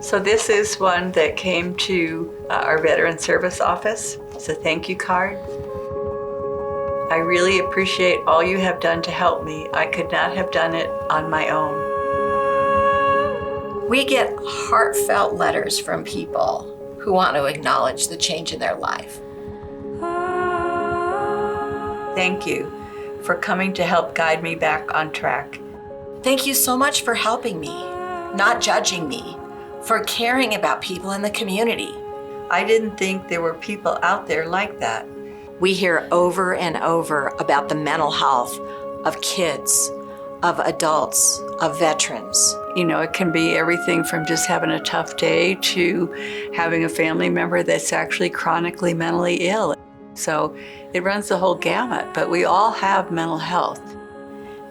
So this is one that came to our Veteran Service Office. It's a thank you card. I really appreciate all you have done to help me. I could not have done it on my own. We get heartfelt letters from people who want to acknowledge the change in their life. Thank you for coming to help guide me back on track. Thank you so much for helping me, not judging me, for caring about people in the community. I didn't think there were people out there like that. We hear over and over about the mental health of kids, of adults, of veterans. You know, it can be everything from just having a tough day to having a family member that's actually chronically mentally ill. So it runs the whole gamut, but we all have mental health.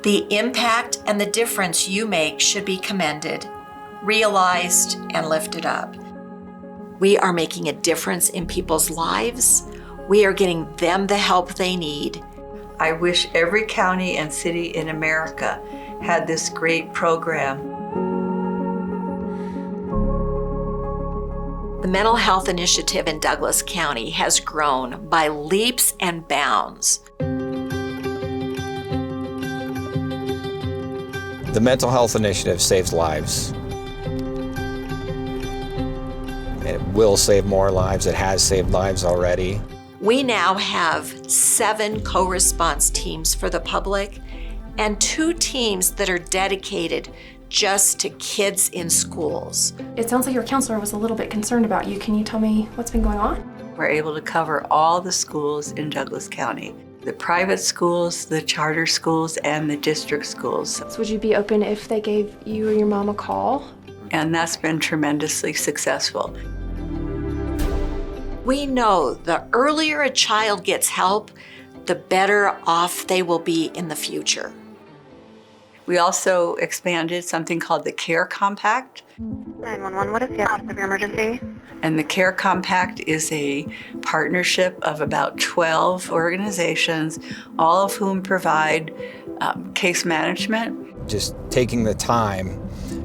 The impact and the difference you make should be commended, realized, and lifted up. We are making a difference in people's lives. We are getting them the help they need. I wish every county and city in America had this great program. The Mental Health Initiative in Douglas County has grown by leaps and bounds. The Mental Health Initiative saves lives. It will save more lives. It has saved lives already. We now have 7 co-response teams for the public and 2 teams that are dedicated just to kids in schools. It sounds like your counselor was a little bit concerned about you. Can you tell me what's been going on? We're able to cover all the schools in Douglas County, the private schools, the charter schools, and the district schools. So would you be open if they gave you or your mom a call? And that's been tremendously successful. We know the earlier a child gets help, the better off they will be in the future. We also expanded something called the CARE Compact. 911, what is the address of your emergency? And the CARE Compact is a partnership of about 12 organizations, all of whom provide case management. Just taking the time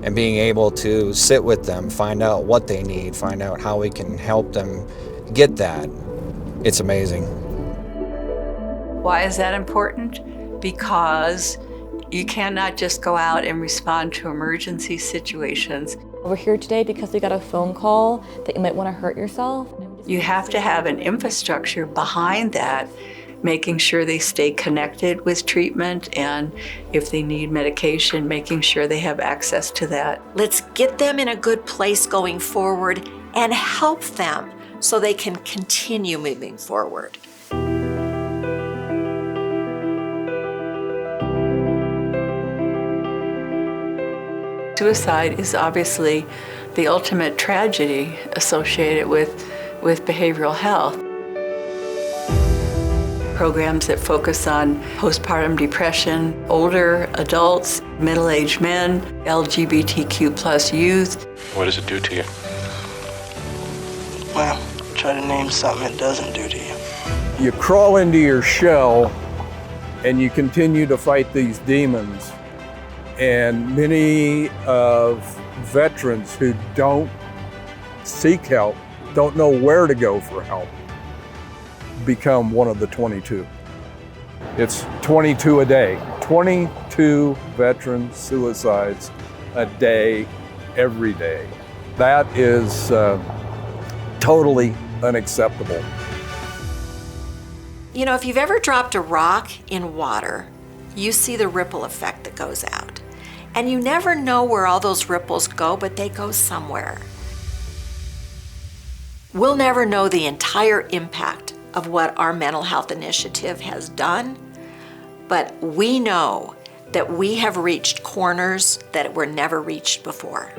and being able to sit with them, find out what they need, find out how we can help them get that. It's amazing. Why is that important? Because you cannot just go out and respond to emergency situations. We're here today because we got a phone call that you might want to hurt yourself. You have to have an infrastructure behind that, making sure they stay connected with treatment, and if they need medication, making sure they have access to that. Let's get them in a good place going forward and help them so they can continue moving forward. Suicide is obviously the ultimate tragedy associated with behavioral health. Programs that focus on postpartum depression, older adults, middle-aged men, LGBTQ+ youth. What does it do to you? Well, try to name something it doesn't do to you. You crawl into your shell and you continue to fight these demons. And many of veterans who don't seek help, don't know where to go for help, become one of the 22. It's 22 a day. 22 veteran suicides a day, every day. That is totally unacceptable. You know, if you've ever dropped a rock in water, you see the ripple effect that goes out. And you never know where all those ripples go, but they go somewhere. We'll never know the entire impact of what our mental health initiative has done, but we know that we have reached corners that were never reached before.